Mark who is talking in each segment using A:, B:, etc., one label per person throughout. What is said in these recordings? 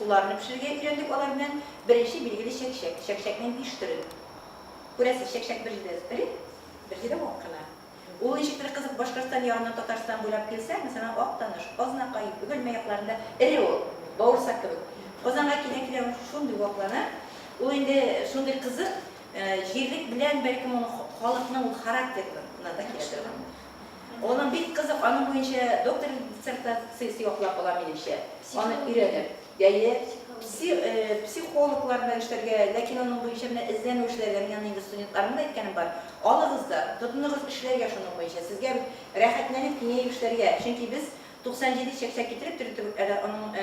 A: Уларны пешерергә өйрәндек, алар белән беренче билгеле чәкчәк. Чәкчәкнең 5 төрен. Күрәсез, чәкчәк бер җирдә вакына. Ул ничектер кызык Башкортстан ягыннан Татарстан буйлап килсә, мәсәлән, Актаныш, Азнакай, Бөгелмә якларында эре ул, бавырсак кебек. Казанга килә шундый ваклана. Ул инде шундый кызык, җирлек белән бәлкем ул халыкның характерына да килә. Onun bir kızık, onun boyunca doktor dissertasiyası yoklap olan bilinçe. Onu öğrenip, yani psikologlar işlerge, lakin onun boyunca izlenmişlerden yanında studentlarım da etkenim var. Alığızda, tutunduğunuz işlerge şunun boyunca. Sizge rahatlanıp kineye işlerge. Çünkü biz 97 çekçek getirip onun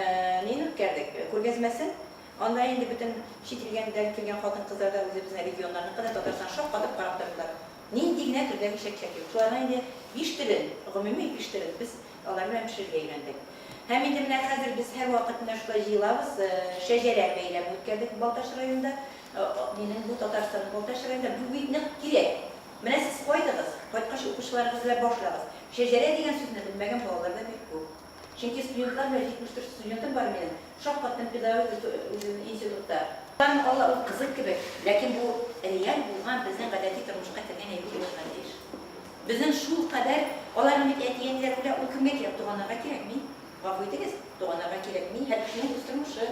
A: neyini ötkerdik, kurgezmesin. Onda indi bütün şitilgenden külgen halkın kızlarda bizden regionlarına kadar Tatarsan şok katıp karakterler. Neyindigine türdeki çekçek. Şularına indi iştirin, gümumi iştirin. Biz onlarla pişirge öğrendik. Hem indi bile hazır biz her vakit şurada jilabız, şecerek beylemi ötkerdik Baltaş rayonunda. Benim bu Tatarstan'ın Baltaş rayonunda bu bitmek gerek. Mene siz koydunuz, koytkaşı okuşlarınızla başladınız. Şecere diyen sözünü bilmegen bağlarda bir bu. Çünkü studentlar ve 74 studentim var benim. Şok kattım pedagog institutta. Ben Allah kızık gibi. Lakin bu real bulgan bizden kadar turmuşqa kirgen evi olgan değil. Bizden şu kadar onların etiyenler bile o kimge kirip doğanlarga kirek mi? Gafuytınız, doğanlarga kirek mi? Her kişinin usturmuşu.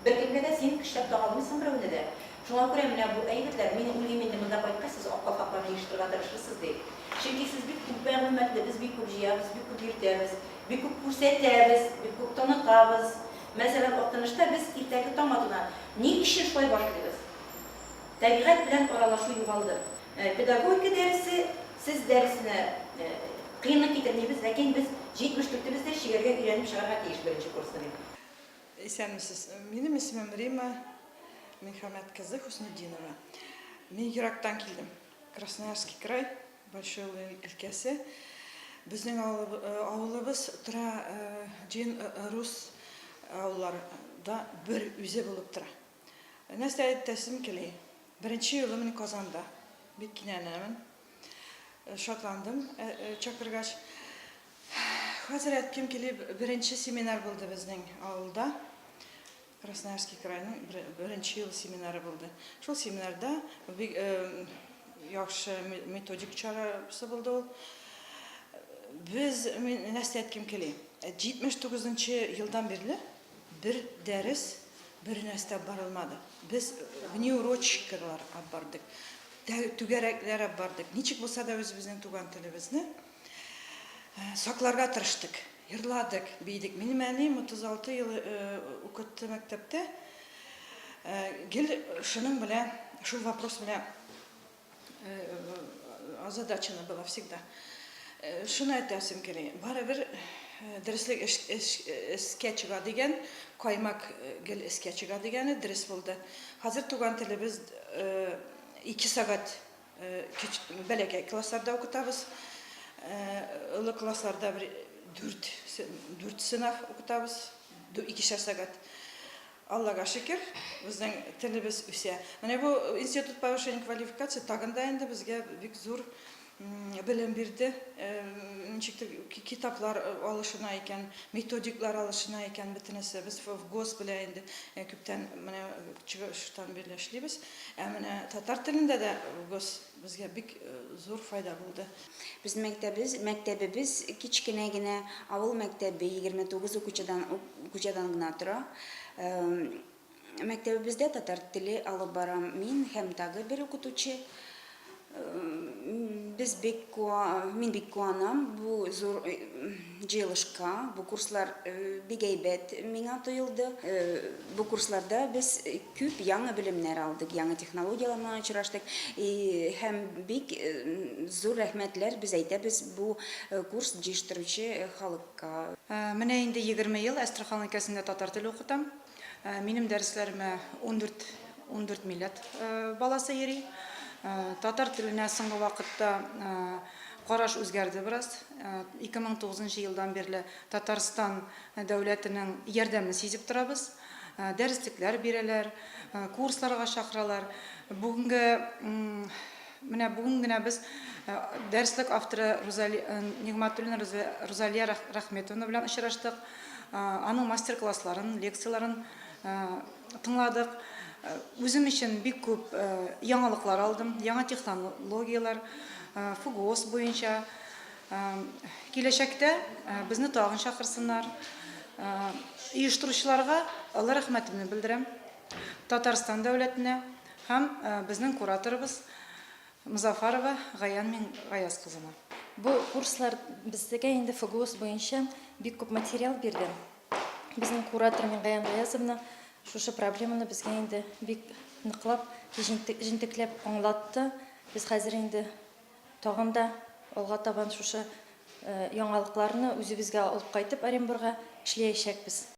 A: Bir kimge de sen kışlap dağılmışsın bir önüne de. Şuna göre bu eyletler, benim uliminde bunda koytkasız, okkal kaplarını yıştırığa tarışırsız değil. Çünkü siz bir küp vermemekle, biz bir küp jiyabız, bir küp yürtemiz, bir küp kursetemiz, bir küp tanıtağız. Mesela Aktanış'ta biz iltaki tamadına ne işin şöyle başlıyoruz? Tabiat bilen aralaşu yuvaldı. Pedagogika dersi, siz dersine kıyınlık getirmeyiz, lakin biz 74'te biz de şiirge öğrenip şiarga teyiş birinci kursları.
B: Esenmisiz. Benim ismim Rima Mehmet kızı Husnudinova. Ben Irak'tan geldim. Krasnoyarский край, Большой ülkesi. Bizim ağılımız tıra Rus ağıllarda bir üze bulup tıra. Nesli teslim kili. Birinci yılımın Kazan'da. Bir kinenemin. Şotlandım. Çakırgaç. Hazır etkim kili birinci seminer buldu bizim ağılda. Krasnoyarский крайның birinci yıl seminarı buldu. Şu seminarda bir yaxşı metodik çarası buldu ol. Biz nesli etkim kili. 79. yıldan beri bir ders bir nesli barılmadı. Biz внеурочкалар bardık. Tügerekler bardık. Niçik bolsa da özümüzün tugan tilimizni saklarga tırıştık. Yırladık, biydik. Benim annem 36 yıl okudu mektepte. Gel şunun bile, şu вопрос bile озадачена была всегда. Şunu ettim ki, bari bir derslik eske çıga degen, kaymak gel eske çıga degeni ders buldu. Hazır tugan tili biz 2 saat belki klaslarda okutабыз. Ilı klaslarda bir 4 sınav okutabız, 2 saat. Allah'a şükür, bizden tilimiz üse. Yani bu Institut повышения kvalifikasyonu tağında indi bizge bir zor bilim berdi. Kitaplar alışına iken, metodiklar alışına iken bitinese biz GOS bile indi. Küpten çıkıştan birleşliyiz. Tatar tilinde de GOS bizge bir zor fayda buldu.
C: Biz mektebimiz kichkinagina avul mektebi 29 o'quvchidan gina tura. Mektebimizde tatar tili alib baram men hem tagı bir o'qituvchi. Men bek quvonam bu zo'r jilishqa, bu kurslar begaybet menga tuyuldi. Bu kurslarda biz ko'p yangi bilimlar oldik, yangi texnologiyalar bilan uchrashdik. Hem bek zo'r rahmatlar biz aytamiz bu kurs jishtiruvchi xalqqa.
D: Mene endi 20 yil Astrakhan өлкәсендә татар теле укытам. Минем дәресләремә 14 милләт баласы йөри. Татар теленә соңгы вакытта караш үзгәрде бераз. 2009 елдан бирле Татарстан дәүләтенең ярдәмен сизеп торабыз. Дәреслекләр бирәләр, курсларга чакыралар. Бүген генә без дәреслек авторы Нигъмәтуллина Розалия Рахметовна белән очраштык. Аның мастер-классларын, лекцияларын тыңладык. Үзем өчен бик күп яңалыклар алдым, яңа технологиялар, ФГОС буенча. Киләчәктә безне тагын чакырсыннар. Оештыручыларга Алла рәхмәтемне белдерәм. Татарстан дәүләтенә һәм безнең кураторыбыз Музафарова Гаян Гаяз кызына.
E: Бу курслар безгә инде ФГОС буенча бик күп материал бирде. Безнең куратор Гаян Гаязовна шушы проблеманы безгә инде бик ныклап, җентекләп аңлатты. Без хәзер инде тагын да алга табан шушы яңалыкларны үзебезгә алып кайтып Оренбургга эшләячәкбез.